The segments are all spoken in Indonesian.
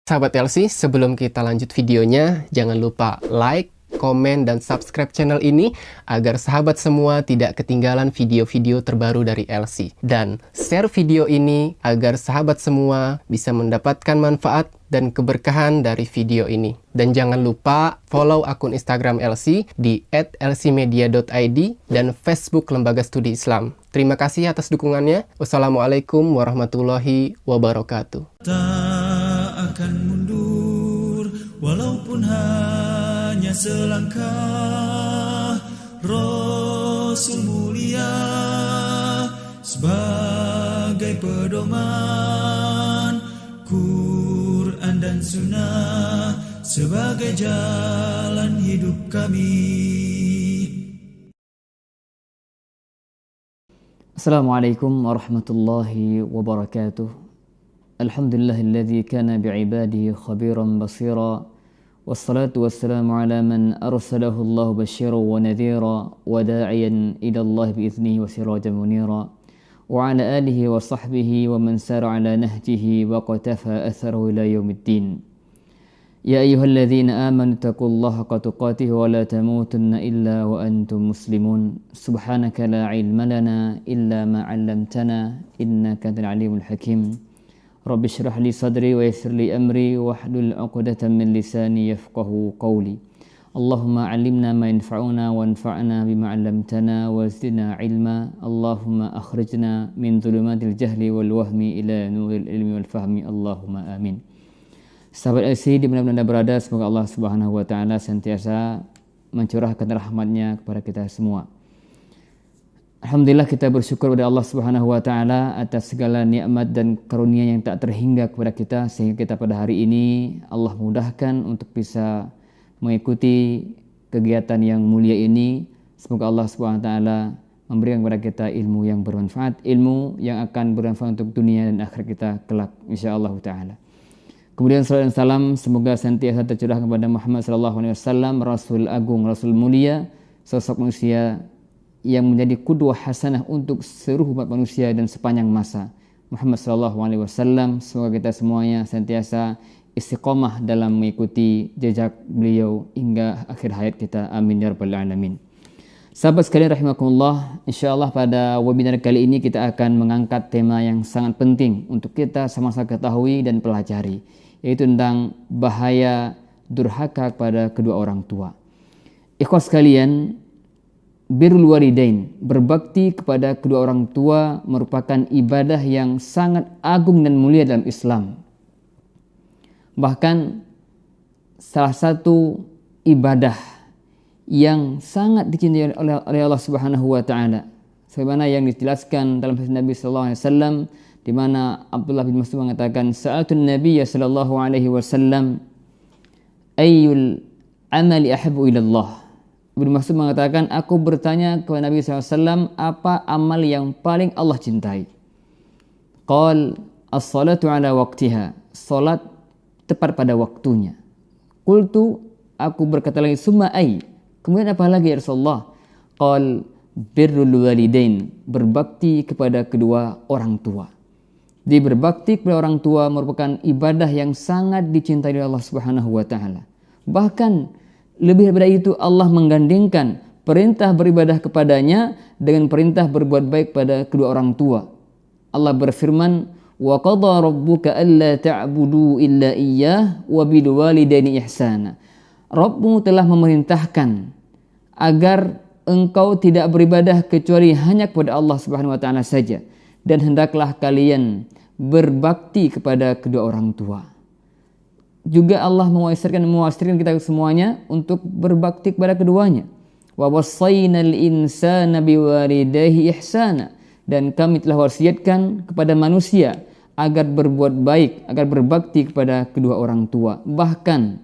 Sahabat LC, sebelum kita lanjut videonya, jangan lupa like, komen, dan subscribe channel ini agar sahabat semua tidak ketinggalan video-video terbaru dari LC. Dan share video ini agar sahabat semua bisa mendapatkan manfaat dan keberkahan dari video ini. Dan jangan lupa follow akun Instagram LC di @lcmedia.id dan Facebook Lembaga Studi Islam. Terima kasih atas dukungannya. Wassalamualaikum warahmatullahi wabarakatuh. Tak akan mundur walaupun hanya selangkah. Rasul mulia sebagai pedoman, Quran dan Sunnah sebagai jalan hidup kami. Assalamualaikum warahmatullahi wabarakatuh. Alhamdulillahilladzi kana bi'ibadihi khabiran basira. Wassalatu wassalamu ala man arsalahu Allah basyiran wa nadhira wa da'iyan ila Allah bi'iznihi wa sirajan munira. Wa ala alihi wa sahbihi wa man sara ala nahjihi wa qatafa atharahu ila yaumiddin. Ya ayyuhalladzina amanu taqullaha haqqa tuqatih wa la tamutunna illa wa antum muslimun. Subhanaka la ilma lana illa ma 'allamtana innaka antal alimul hakim. Rabbi shrah li sadri wa yassir li amri wahlul 'uqdatam min lisani yafqahu qawli. Allahumma 'allimna ma yanfa'una wanfa'na bima 'allamtana wa zidna 'ilma. Allahumma akhrijna min dhulumatil jahli wal wahmi ila nuril ilmi wal fahmi. Allahumma amin. Sahabat LC di mana-mana Anda berada, semoga Allah Subhanahu wa taala senantiasa mencurahkan rahmat-Nya kepada kita semua. Alhamdulillah, kita bersyukur kepada Allah Subhanahu wa taala atas segala nikmat dan karunia yang tak terhingga kepada kita, sehingga kita pada hari ini Allah mudahkan untuk bisa mengikuti kegiatan yang mulia ini. Semoga Allah Subhanahu wa taala memberikan kepada kita ilmu yang bermanfaat, ilmu yang akan bermanfaat untuk dunia dan akhirat kita kelak insyaallah taala. Kemudian salawat dan salam semoga senantiasa tercurah kepada Muhammad sallallahu alaihi wasallam, Rasul agung, Rasul mulia, sosok manusia yang menjadi qudwah hasanah untuk seluruh umat manusia dan sepanjang masa. Muhammad sallallahu alaihi wasallam, semoga kita semuanya senantiasa istiqomah dalam mengikuti jejak beliau hingga akhir hayat kita. Amin ya rabbal alamin. Sahabat sekalian rahimakumullah, insyaallah pada webinar kali ini kita akan mengangkat tema yang sangat penting untuk kita sama-sama ketahui dan pelajari, yaitu tentang bahaya durhaka kepada kedua orang tua. Ikhwas sekalian, birrul walidain, berbakti kepada kedua orang tua merupakan ibadah yang sangat agung dan mulia dalam Islam. Bahkan salah satu ibadah yang sangat dicintai oleh Allah Subhanahu wa taala, sebagaimana yang dijelaskan dalam hadis Nabi sallallahu alaihi wasallam, di mana Abdullah bin Mas'ud mengatakan, sa'atun Nabiy sallallahu alaihi wasallam ayyul amali ahabbu ila Allah. Ibnu Mas'ud mengatakan, aku bertanya kepada Nabi sallallahu alaihi wasallam, apa amal yang paling Allah cintai? Qal as-salatu ala waqtiha, salat tepat pada waktunya. Qultu, aku berkata lagi, summa ay, kemudian apa lagi ya Rasulullah? Qal birrul walidain, berbakti kepada kedua orang tua. Di berbakti kepada orang tua merupakan ibadah yang sangat dicintai oleh Allah Subhanahu wa taala. Bahkan lebih daripada itu, Allah menggandengkan perintah beribadah kepadanya dengan perintah berbuat baik pada kedua orang tua. Allah berfirman, wa qadha rabbuka alla ta'budu illa iyyah wa bil walidaini ihsana. Rabbmu telah memerintahkan agar engkau tidak beribadah kecuali hanya kepada Allah Subhanahu wa taala saja, dan hendaklah kalian berbakti kepada kedua orang tua. Juga Allah mewasirkan kita semuanya untuk berbakti kepada keduanya. Wa wassaynal insana biwalidayhi ihsana, dan kami telah wasiatkan kepada manusia agar berbuat baik, agar berbakti kepada kedua orang tua. Bahkan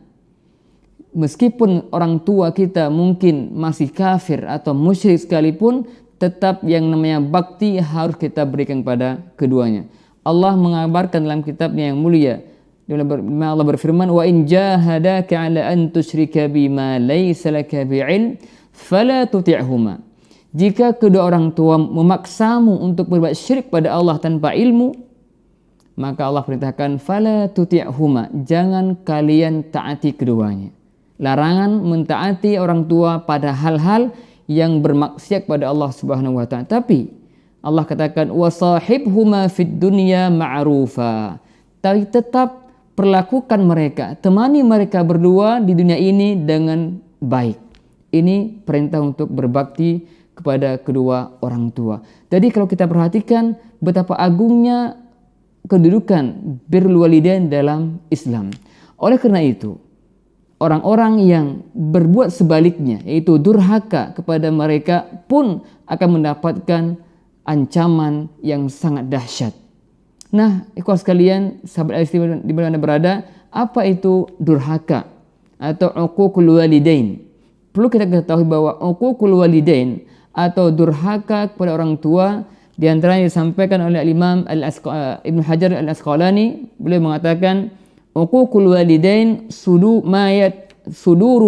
meskipun orang tua kita mungkin masih kafir atau musyrik sekalipun, tetap yang namanya bakti harus kita berikan kepada keduanya. Allah mengabarkan dalam kitabnya yang mulia, Allah berfirman, wa in jahadaka ala an tusyrika bima laysa laka bi'ilm fala tuti'huma. Jika kedua orang tua memaksamu untuk berbuat syirik pada Allah tanpa ilmu, maka Allah perintahkan fala tuti'huma, jangan kalian taati keduanya. Larangan mentaati orang tua pada hal-hal yang bermaksiat pada Allah Subhanahu wa taala. Tapi Allah katakan wasahibhuma fid dunya ma'rufa. Tapi tetap perlakukan mereka, temani mereka berdua di dunia ini dengan baik. Ini perintah untuk berbakti kepada kedua orang tua. Jadi kalau kita perhatikan betapa agungnya kedudukan birrul walidain dalam Islam. Oleh karena itu, orang-orang yang berbuat sebaliknya, yaitu durhaka kepada mereka pun akan mendapatkan ancaman yang sangat dahsyat. Nah, ikhwas sekalian, sahabat Al-Isti di mana Anda berada, apa itu durhaka atau uququl walidain? Perlu kita ketahui bahwa uququl walidain atau durhaka kepada orang tua di antaranya disampaikan oleh Imam Ibnu Hajar Al-Asqalani. Beliau mengatakan uququl walidain suduru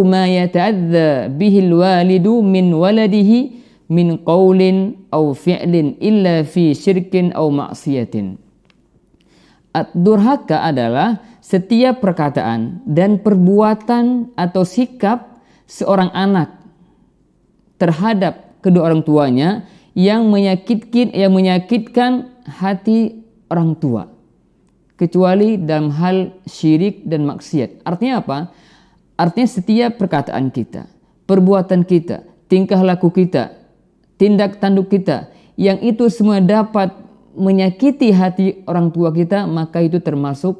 ma yata'adza bihi al-walidu min waladihi min qaulin aw fi'lin illa fi syirkin aw ma'siyatin. Durhaka adalah setiap perkataan dan perbuatan atau sikap seorang anak terhadap kedua orang tuanya yang menyakitkan hati orang tua, kecuali dalam hal syirik dan maksiat. Artinya apa? Artinya setiap perkataan kita, perbuatan kita, tingkah laku kita, tindak tanduk kita, yang itu semua dapat menyakiti hati orang tua kita, maka itu termasuk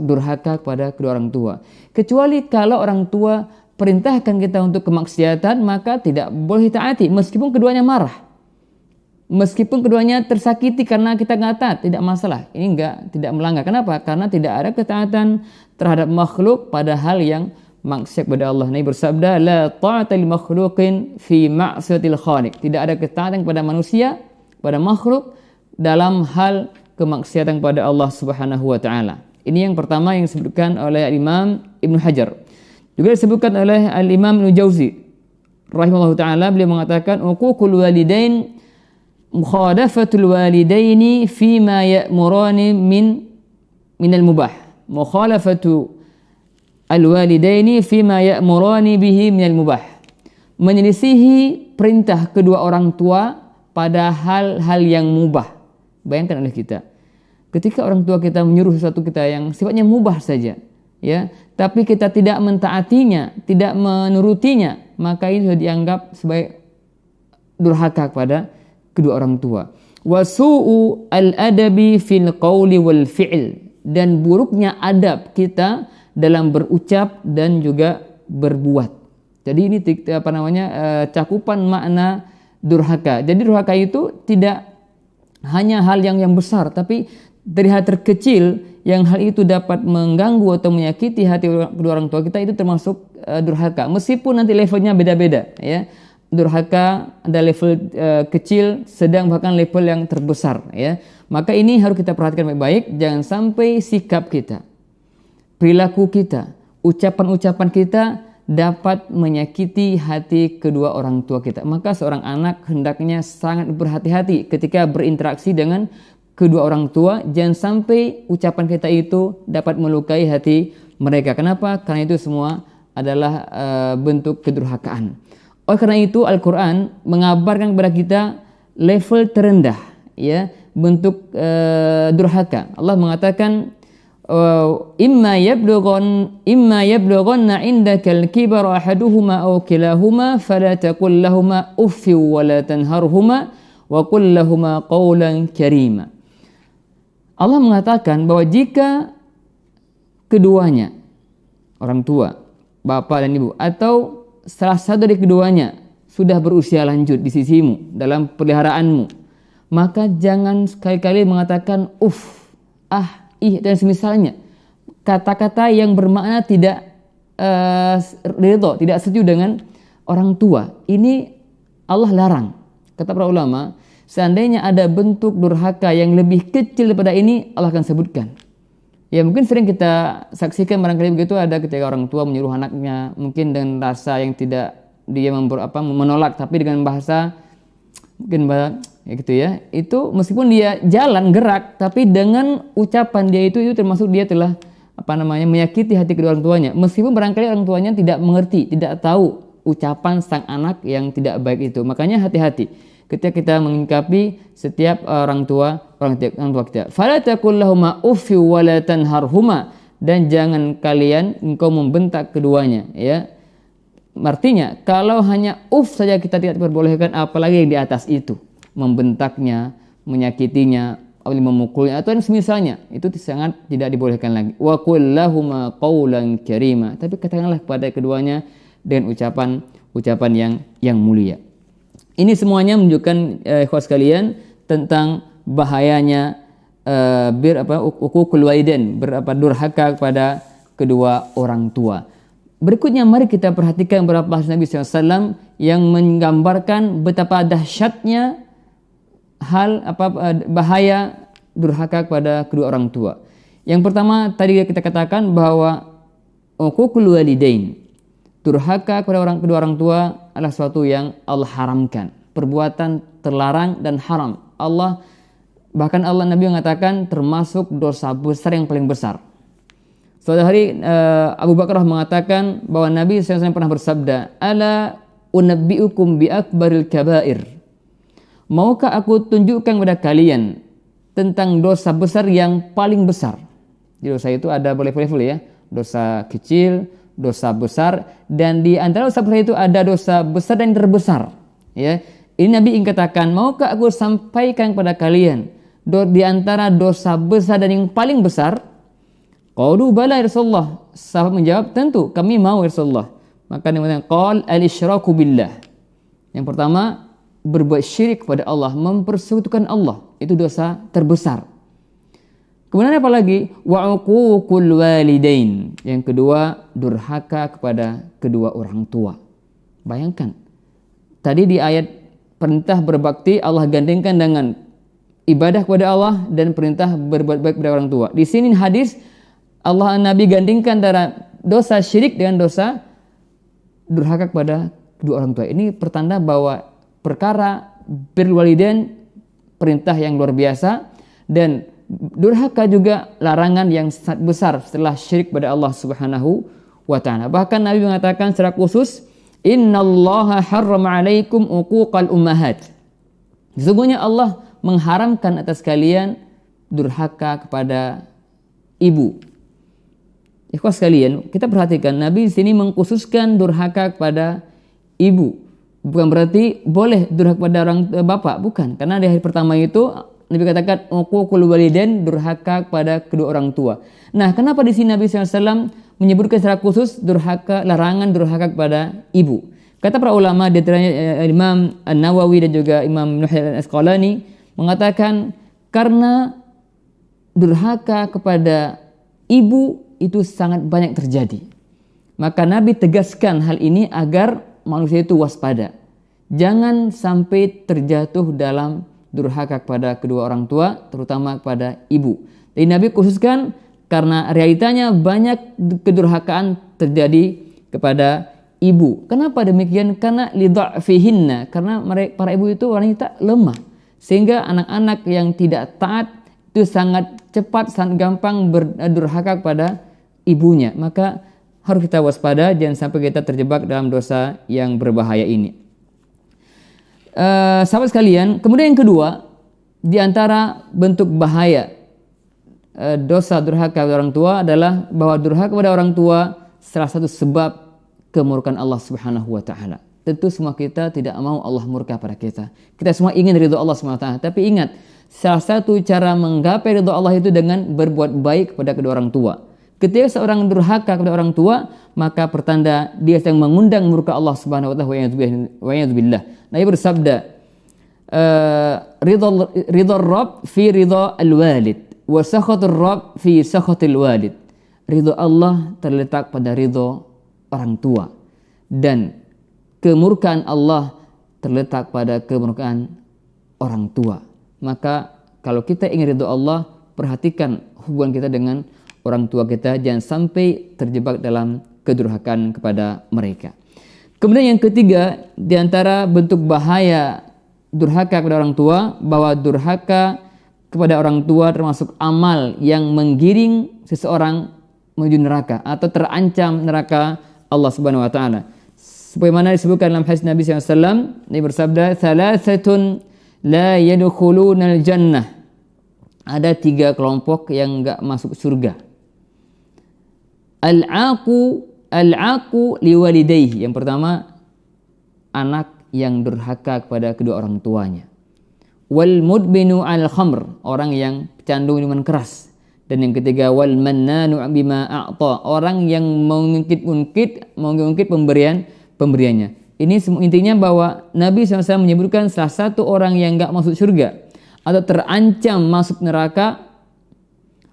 durhaka kepada kedua orang tua. Kecuali kalau orang tua perintahkan kita untuk kemaksiatan, maka tidak boleh taati meskipun keduanya marah. Meskipun keduanya tersakiti karena kita nggak taat, tidak masalah. Ini tidak melanggar. Kenapa? Karena tidak ada ketaatan terhadap makhluk pada hal yang maksiat kepada Allah. Nabi bersabda, la ta'ata li makhluqin fi ma'siyatil khaliq. Tidak ada ketaatan kepada manusia, pada makhluk dalam hal kemaksiatan kepada Allah Subhanahu wa taala. Ini yang pertama yang disebutkan oleh Imam Ibnu Hajar. Juga disebutkan oleh Al-Imam Ibnu Jauzi rahimahullahu taala, beliau mengatakan uququl walidain mukhalafatul walidaini fima ya'murani minal mubah. Mukhalafatu al-walidaini fima ya'murani bihi minal mubah. Menyelisihi perintah kedua orang tua pada hal-hal yang mubah. Bayangkan oleh kita, ketika orang tua kita menyuruh sesuatu kita yang sifatnya mubah saja, ya, tapi kita tidak mentaatinya, tidak menurutinya, maka ini sudah dianggap sebagai durhaka kepada kedua orang tua. Wasu'u al-adabi fil qawli wal fi'l, dan buruknya adab kita dalam berucap dan juga berbuat. Jadi ini cakupan makna durhaka. Jadi durhaka itu tidak hanya hal yang besar, tapi dari hal terkecil yang hal itu dapat mengganggu atau menyakiti hati kedua orang tua kita, itu termasuk durhaka. Meskipun nanti levelnya beda-beda, ya. Durhaka ada level kecil, sedang, bahkan level yang terbesar, ya. Maka ini harus kita perhatikan baik-baik, jangan sampai sikap kita, perilaku kita, ucapan-ucapan kita dapat menyakiti hati kedua orang tua kita. Maka seorang anak hendaknya sangat berhati-hati ketika berinteraksi dengan kedua orang tua. Jangan sampai ucapan kita itu dapat melukai hati mereka. Kenapa? Karena itu semua adalah bentuk kedurhakaan. Oleh karena itu Al-Quran mengabarkan kepada kita level terendah, ya, bentuk durhaka. Allah mengatakan imma yablughanna indakal kibara ahaduhuma aw kilahuma fala taqul lahumā uff wa la tanharhuma wa qul lahumā qawlan karīma. Allah mengatakan bahwa jika keduanya, orang tua, bapak dan ibu, atau salah satu dari keduanya sudah berusia lanjut di sisimu dalam peliharaanmu, maka jangan sekali-kali mengatakan ih dan semisalnya, kata-kata yang bermakna tidak ridho, tidak setuju dengan orang tua. Ini Allah larang. Kata para ulama, seandainya ada bentuk durhaka yang lebih kecil daripada ini, Allah akan sebutkan. Ya, mungkin sering kita saksikan barangkali begitu, ada ketika orang tua menyuruh anaknya mungkin dengan rasa yang tidak dia menolak, tapi dengan bahasa mungkin ya gitu ya, itu meskipun dia jalan gerak, tapi dengan ucapan dia itu termasuk dia telah menyakiti hati kedua orang tuanya, meskipun barangkali orang tuanya tidak mengerti, tidak tahu ucapan sang anak yang tidak baik itu. Makanya hati-hati ketika kita mengingkapi setiap orang tua kita. Fala taqul lahuma uffi wa la tanharhuma, dan jangan kalian engkau membentak keduanya, ya. Artinya kalau hanya saja kita tidak diperbolehkan, apalagi yang di atas itu, membentaknya, menyakitinya, memukulnya atau yang semisalnya, itu sangat tidak dibolehkan lagi. Wa qul lahuma qawlan karima, tapi katakanlah kepada keduanya dengan ucapan yang mulia. Ini semuanya menunjukkan ikhwas sekalian tentang bahayanya uququl walidain, durhaka kepada kedua orang tua. Berikutnya mari kita perhatikan beberapa hadis Nabi SAW yang menggambarkan betapa dahsyatnya bahaya durhaka kepada kedua orang tua. Yang pertama tadi kita katakan bahwa uququl walidain, durhaka kepada kedua orang tua adalah sesuatu yang Allah haramkan, perbuatan terlarang dan haram. Bahkan Nabi mengatakan termasuk dosa besar yang paling besar. Suatu hari Abu Bakar mengatakan bahwa Nabi SAW pernah bersabda, "Ala unabbiukum bi akbaril kabair." Maukah aku tunjukkan kepada kalian tentang dosa besar yang paling besar? Jadi dosa itu ada level-level ya. Dosa kecil, dosa besar, dan di antara dosa besar itu ada dosa besar dan terbesar. Ya, ini Nabi ingin katakan, maukah aku sampaikan kepada kalian di antara dosa besar dan yang paling besar? Qalu bala ya Rasulullah. Sahabat menjawab, tentu kami mau ya Rasulullah. Maka dia mengatakan, qal al-isyraku billah. Yang pertama, berbuat syirik kepada Allah, mempersekutukan Allah, itu dosa terbesar. Kemudian apa lagi? Wa uququl walidain. Yang kedua, durhaka kepada kedua orang tua. Bayangkan, tadi di ayat perintah berbakti Allah gandengkan dengan ibadah kepada Allah dan perintah berbuat baik kepada orang tua. Di sini hadis Nabi gandingkan antara dosa syirik dengan dosa durhaka kepada kedua orang tua. Ini pertanda bahwa perkara birrul walidain perintah yang luar biasa, dan durhaka juga larangan yang sangat besar setelah syirik pada Allah Subhanahu wa ta'ala. Bahkan Nabi mengatakan secara khusus, innallaha harrama 'alaikum uquqal ummahat. Sesungguhnya Allah mengharamkan atas kalian durhaka kepada ibu. Ikhwas sekalian, kita perhatikan Nabi di sini mengkhususkan durhaka kepada ibu. Bukan berarti boleh durhaka kepada orang bapak, bukan. Karena di hari pertama itu Nabi katakan uququl walidain, durhaka kepada kedua orang tua. Nah, kenapa di sini Nabi SAW menyebutkan secara khusus larangan durhaka kepada ibu? Kata para ulama, di antaranya Imam An-Nawawi dan juga Imam Nuh Al-Asqalani mengatakan karena durhaka kepada ibu itu sangat banyak terjadi. Maka Nabi tegaskan hal ini agar manusia itu waspada. Jangan sampai terjatuh dalam durhaka kepada kedua orang tua, terutama kepada ibu. Jadi Nabi khususkan karena realitanya banyak kedurhakaan terjadi kepada ibu. Kenapa demikian? Karena lidha'fihinna, karena para ibu itu wanita lemah. Sehingga anak-anak yang tidak taat itu sangat cepat, sangat gampang berdurhaka kepada ibunya. Maka harus kita waspada, jangan sampai kita terjebak dalam dosa yang berbahaya ini. Sahabat sekalian, kemudian yang kedua, di antara bentuk bahaya dosa durhaka kepada orang tua adalah bahwa durhaka kepada orang tua salah satu sebab kemurkaan Allah Subhanahu wa ta'ala. Tentu semua kita tidak mau Allah murka pada kita. Kita semua ingin ridho Allah Subhanahu wa ta'ala. Tapi ingat, salah satu cara menggapai ridho Allah itu dengan berbuat baik kepada kedua orang tua. Ketika seorang durhaka kepada orang tua, maka pertanda dia sedang mengundang murka Allah Subhanahu wa ta'ala. Wa ya'udzubillah. Nabi bersabda, ridho Rabb fi ridho al-walid, wa sakhatur Rabb fi sakhatil walid. Ridho Allah terletak pada ridho orang tua, dan kemurkaan Allah terletak pada kemurkaan orang tua. Maka kalau kita ingin ridho Allah, perhatikan hubungan kita dengan orang tua kita, jangan sampai terjebak dalam kedurhakaan kepada mereka. Kemudian yang ketiga, di antara bentuk bahaya durhaka kepada orang tua, bahwa durhaka kepada orang tua termasuk amal yang menggiring seseorang menuju neraka atau terancam neraka Allah Subhanahu wa taala. Sebagaimana disebutkan dalam hadis Nabi SAW, Nabi bersabda, "Thalathatun la yadkhulunal jannah." Ada 3 kelompok yang enggak masuk surga. Al-aqu liwalidayhi. Yang pertama, anak yang durhaka kepada kedua orang tuanya. Wal mudbinu al khamr, orang yang pecandu minuman keras. Dan yang ketiga, wal mannanu bima a'ta, orang yang mengungkit pemberiannya. Ini intinya bahwa Nabi SAW menyebutkan salah satu orang yang enggak masuk surga atau terancam masuk neraka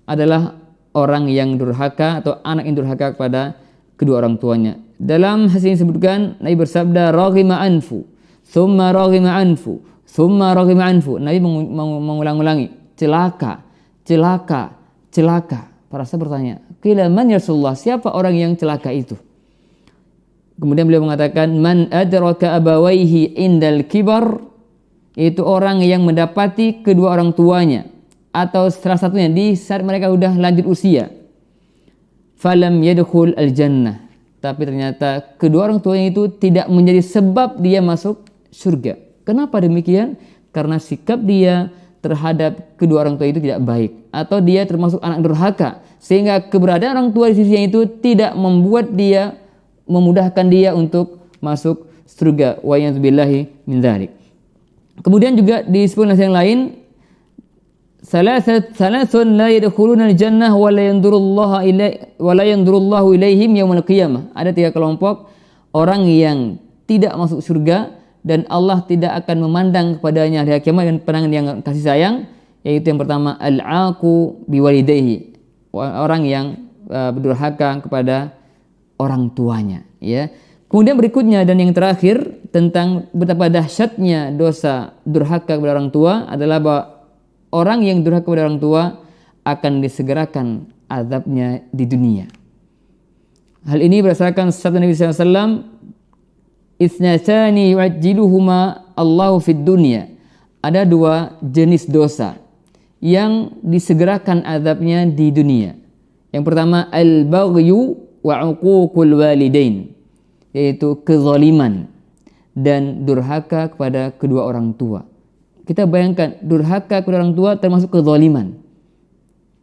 adalah orang yang durhaka atau anak yang durhaka kepada kedua orang tuanya. Dalam hadis ini disebutkan, Nabi bersabda, raghima anfu, thumma raghima anfu, thumma raghima anfu. Nabi mengulang-ulangi, celaka. Para sahabat bertanya, qila man ya Rasulullah, siapa orang yang celaka itu? Kemudian beliau mengatakan, man adraka abawaihi indal kibar, itu orang yang mendapati kedua orang tuanya atau salah satunya di saat mereka sudah lanjut usia. Falam yadkhul al jannah, tapi ternyata kedua orang tuanya itu tidak menjadi sebab dia masuk surga. Kenapa demikian? Karena sikap dia terhadap kedua orang tua itu tidak baik, atau dia termasuk anak durhaka, sehingga keberadaan orang tua di sisinya itu tidak memudahkan dia untuk masuk surga. Wa ya'udzubillahi min dzalik. Kemudian juga disebutkan yang lain, salasun la yadkhuluna al-jannah wa la yanzurullahu ilaihim yaumil qiyamah. Ada 3 kelompok orang yang tidak masuk surga dan Allah tidak akan memandang kepadanya hari kiamat dan pandangan yang kasih sayang, yaitu yang pertama al-aqu biwalidayhi, orang yang berdurhaka kepada orang tuanya, ya. Kemudian berikutnya dan yang terakhir tentang betapa dahsyatnya dosa durhaka kepada orang tua adalah bahwa orang yang durhaka kepada orang tua akan disegerakan azabnya di dunia. Hal ini berdasarkan sabda Nabi SAW, "Itsnatani yu'ajjiluhuma Allahu fid dunya." Ada 2 jenis dosa yang disegerakan azabnya di dunia. Yang pertama, al-baghyu wa 'uququl walidain, yaitu kezaliman dan durhaka kepada kedua orang tua. Kita bayangkan, durhaka kepada orang tua termasuk kezaliman.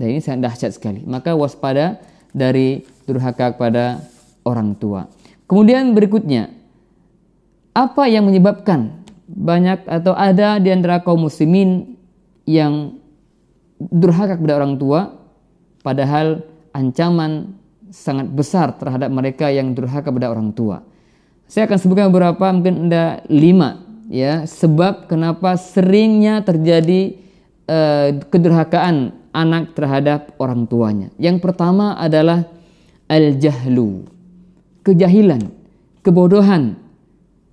Dan ini sangat dahsyat sekali. Maka waspada dari durhaka kepada orang tua. Kemudian berikutnya, apa yang menyebabkan banyak atau ada di antara kaum muslimin yang durhaka kepada orang tua, padahal ancaman sangat besar terhadap mereka yang durhaka kepada orang tua. Saya akan sebutkan beberapa, mungkin ada 5 ya, sebab kenapa seringnya terjadi kedurhakaan anak terhadap orang tuanya. Yang pertama adalah al-jahlu, kejahilan, kebodohan.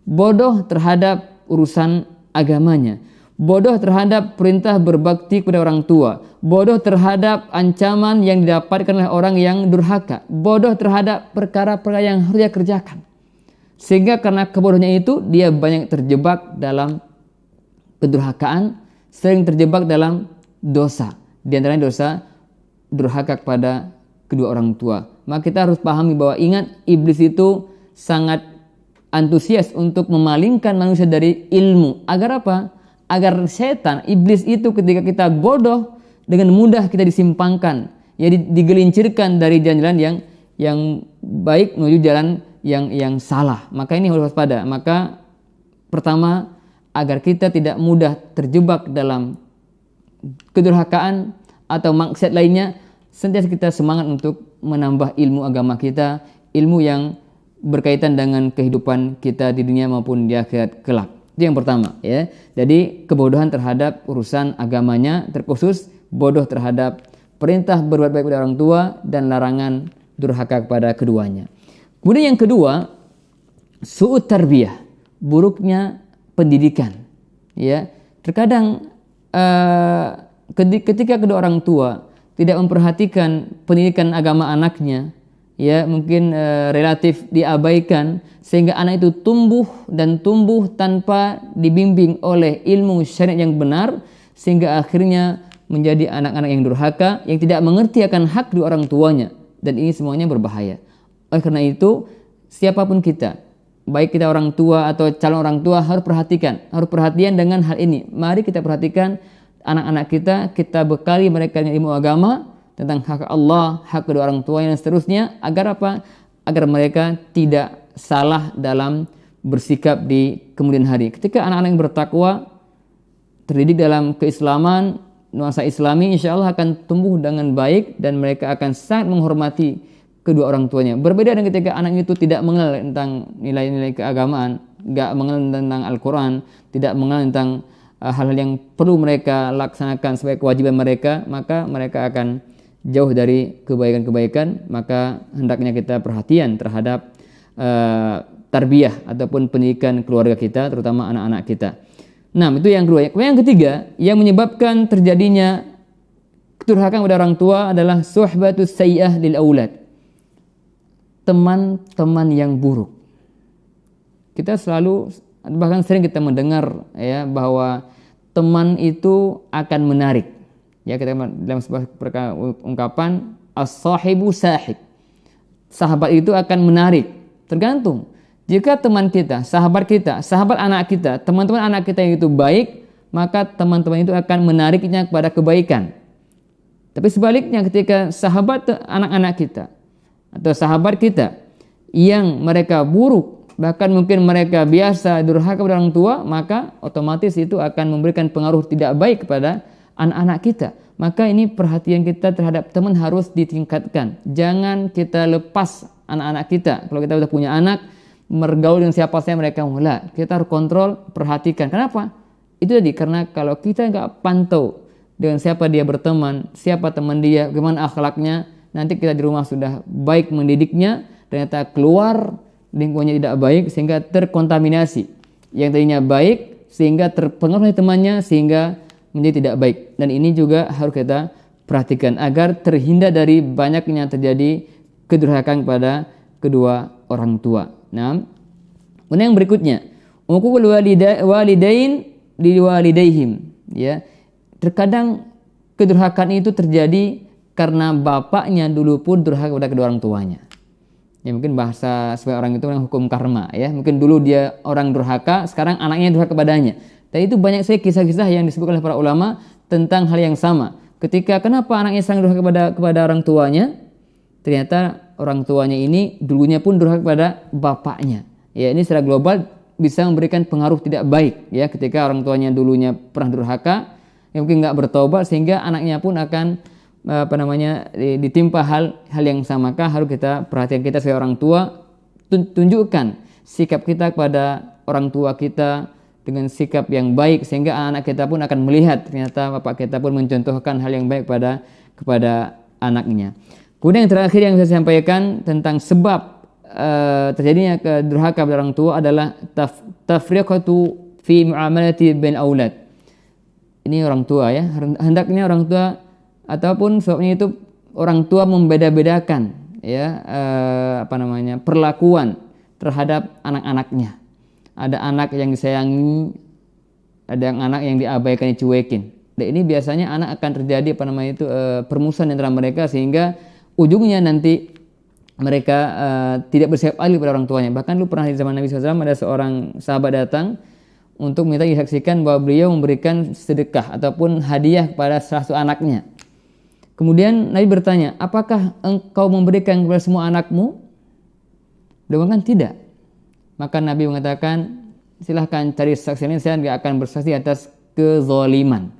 Bodoh terhadap urusan agamanya, bodoh terhadap perintah berbakti kepada orang tua, bodoh terhadap ancaman yang didapatkan oleh orang yang durhaka, bodoh terhadap perkara-perkara yang harus dia kerjakan. Sehingga karena kebodohannya itu dia banyak terjebak dalam kedurhakaan, sering terjebak dalam dosa. Di antaranya dosa durhaka kepada kedua orang tua. Maka kita harus pahami bahwa ingat, iblis itu sangat antusias untuk memalingkan manusia dari ilmu. Agar apa? Agar setan, iblis itu ketika kita bodoh, dengan mudah kita disimpangkan, ya digelincirkan dari jalan-jalan yang baik menuju jalan yang salah. Maka ini harus waspada. Maka pertama, agar kita tidak mudah terjebak dalam kedurhakaan atau maksiat lainnya, sentiasa kita semangat untuk menambah ilmu agama kita, ilmu yang berkaitan dengan kehidupan kita di dunia maupun di akhirat kelak. Itu yang pertama, ya. Jadi kebodohan terhadap urusan agamanya, terkhusus bodoh terhadap perintah berbuat baik kepada orang tua dan larangan durhaka kepada keduanya. Kemudian yang kedua, su'ut tarbiyah, buruknya pendidikan, ya. Terkadang ketika kedua orang tua tidak memperhatikan pendidikan agama anaknya, ya mungkin relatif diabaikan, sehingga anak itu tumbuh tanpa dibimbing oleh ilmu syariat yang benar, sehingga akhirnya menjadi anak-anak yang durhaka, yang tidak mengerti akan hak dua orang tuanya, dan ini semuanya berbahaya. Oleh karena itu, siapapun kita, baik kita orang tua atau calon orang tua, harus perhatian dengan hal ini. Mari kita perhatikan anak-anak kita bekali mereka dengan ilmu agama tentang hak Allah, hak kedua orang tua dan seterusnya, agar apa? Agar mereka tidak salah dalam bersikap di kemudian hari. Ketika anak-anak yang bertakwa terdidik dalam keislaman, nuansa Islami, insya Allah akan tumbuh dengan baik dan mereka akan sangat menghormati kedua orang tuanya. Berbeda dengan ketika anak itu tidak mengenal tentang nilai-nilai keagamaan, nggak mengenal tentang Al-Quran, tidak mengenal tentang hal-hal yang perlu mereka laksanakan sebagai kewajiban mereka, maka mereka akan jauh dari kebaikan-kebaikan. Maka hendaknya kita perhatian terhadap tarbiyah ataupun pendidikan keluarga kita, terutama anak-anak kita. Nah, itu yang kedua. Yang ketiga, yang menyebabkan terjadinya kedurhakaan pada orang tua adalah suhbatus sayyi'ah lil aulad. Teman-teman yang buruk. Kita selalu, bahkan sering kita mendengar ya bahwa teman itu akan menarik. Ya, kita dalam sebuah ungkapan as-sahibu sahib. Sahabat itu akan menarik. Tergantung. Jika teman kita, sahabat anak kita, teman-teman anak kita yang itu baik, maka teman-teman itu akan menariknya kepada kebaikan. Tapi sebaliknya, ketika sahabat anak-anak kita atau sahabat kita yang mereka buruk, bahkan mungkin mereka biasa durhaka kepada orang tua, maka otomatis itu akan memberikan pengaruh tidak baik kepada anak-anak kita. Maka ini perhatian kita terhadap teman harus ditingkatkan. Jangan kita lepas anak-anak kita. Kalau kita sudah punya anak, mergaul dengan siapa saja mereka mulai. Kita harus kontrol, perhatikan. Kenapa? Itu tadi, karena kalau kita nggak pantau dengan siapa dia berteman, siapa teman dia, bagaimana akhlaknya, nanti kita di rumah sudah baik mendidiknya, ternyata keluar lingkungannya tidak baik sehingga terkontaminasi. Yang tadinya baik sehingga terpengaruh oleh temannya sehingga menjadi tidak baik. Dan ini juga harus kita perhatikan agar terhindar dari banyaknya terjadi kedurhakaan kepada kedua orang tua. Nah, kemudian yang berikutnya, uququl walidain liwalidaihim, ya. Terkadang kedurhakaan itu terjadi karena bapaknya dulu pun durhaka kepada kedua orang tuanya. Ya, mungkin bahasa sebagai orang itu hukum karma, ya. Mungkin dulu dia orang durhaka, sekarang anaknya durhaka kepadanya. Dan itu banyak sekali kisah-kisah yang disebutkan oleh para ulama tentang hal yang sama. Ketika kenapa anaknya sering durhaka kepada orang tuanya? Ternyata orang tuanya ini dulunya pun durhaka kepada bapaknya. Ya, ini secara global bisa memberikan pengaruh tidak baik, ya, ketika orang tuanya dulunya pernah durhaka, yang mungkin nggak bertobat sehingga anaknya pun akan ditimpa hal yang sama. Maka harus kita perhatian, kita sebagai orang tua tunjukkan sikap kita kepada orang tua kita dengan sikap yang baik sehingga anak kita pun akan melihat ternyata bapak kita pun mencontohkan hal yang baik kepada anaknya. Kemudian yang terakhir yang saya sampaikan tentang sebab terjadinya kedurhaka pada orang tua adalah tafriqatu fi muamalati bain aulad. Ini orang tua, ya. Hendaknya orang tua ataupun sebabnya itu orang tua membeda-bedakan, ya, perlakuan terhadap anak-anaknya. Ada anak yang disayangi, ada anak yang diabaikan, dicuekin. Dan ini biasanya anak akan terjadi permusuhan antara mereka sehingga ujungnya nanti mereka tidak bersikap adil pada orang tuanya. Bahkan dulu pernah di zaman Nabi SAW ada seorang sahabat datang untuk minta disaksikan bahwa beliau memberikan sedekah ataupun hadiah kepada salah satu anaknya. Kemudian Nabi bertanya, apakah engkau memberikan kepada semua anakmu? Dia mengatakan tidak. Maka Nabi mengatakan, silahkan cari saksi lain, saya tidak akan bersaksi atas kezaliman.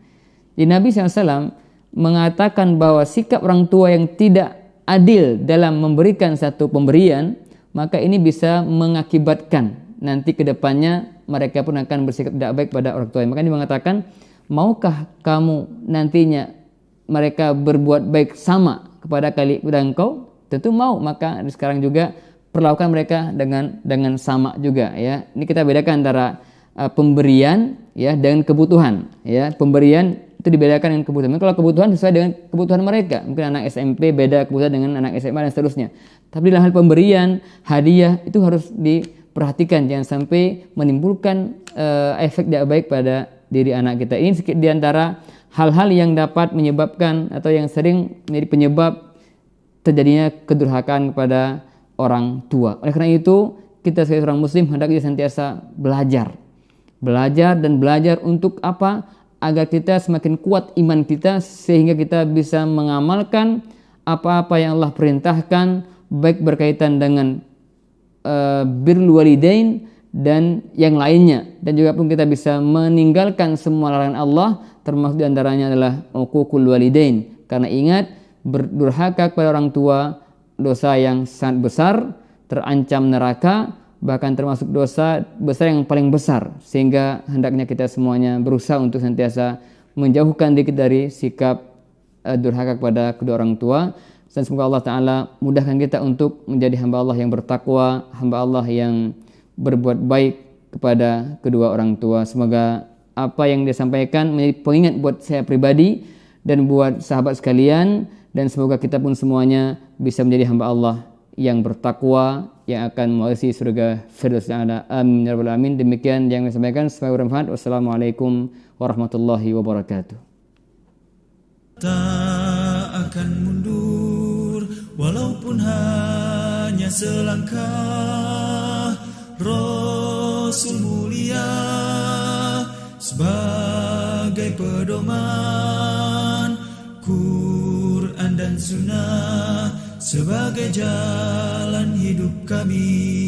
Jadi Nabi SAW mengatakan bahwa sikap orang tua yang tidak adil dalam memberikan satu pemberian, maka ini bisa mengakibatkan nanti ke depannya mereka pun akan bersikap tidak baik pada orang tua. Maka dia mengatakan, maukah kamu nantinya mereka berbuat baik sama kepada engkau? Tentu mau. Maka sekarang juga perlakukan mereka dengan sama juga, ya. Ini kita bedakan antara pemberian, ya, dengan kebutuhan, ya. Pemberian itu dibedakan dengan kebutuhan. Kalau kebutuhan sesuai dengan kebutuhan mereka, mungkin anak SMP beda kebutuhan dengan anak SMA dan seterusnya. Tapi dalam hal pemberian hadiah itu harus diperhatikan, jangan sampai menimbulkan efek tidak baik pada diri anak kita. Ini sedikit diantara hal-hal yang dapat menyebabkan atau yang sering menjadi penyebab terjadinya kedurhakaan kepada orang tua. Oleh karena itu, kita sebagai seorang muslim hendaknya sentiasa belajar dan belajar untuk apa? Agar kita semakin kuat iman kita sehingga kita bisa mengamalkan apa-apa yang Allah perintahkan, baik berkaitan dengan birrul walidain dan yang lainnya, dan juga pun kita bisa meninggalkan semua larangan Allah, termasuk diantaranya adalah uququl walidain. Karena ingat, berdurhaka kepada orang tua dosa yang sangat besar, terancam neraka, bahkan termasuk dosa besar yang paling besar, sehingga hendaknya kita semuanya berusaha untuk senantiasa menjauhkan diri dari sikap durhaka kepada kedua orang tua. Dan semoga Allah Ta'ala mudahkan kita untuk menjadi hamba Allah yang bertakwa, hamba Allah yang berbuat baik kepada kedua orang tua. Semoga apa yang disampaikan menjadi pengingat buat saya pribadi dan buat sahabat sekalian, dan semoga kita pun semuanya bisa menjadi hamba Allah yang bertakwa, yang akan mewarisi surga Firdaus A'la. Amin ya rabbal alamin. Demikian yang saya sampaikan, semoga bermanfaat. Wassalamualaikum warahmatullahi wabarakatuh. Tak akan mundur walaupun hanya selangkah. Rasul mulia sebagai pedoman, Quran dan Sunnah sebagai jalan hidup kami.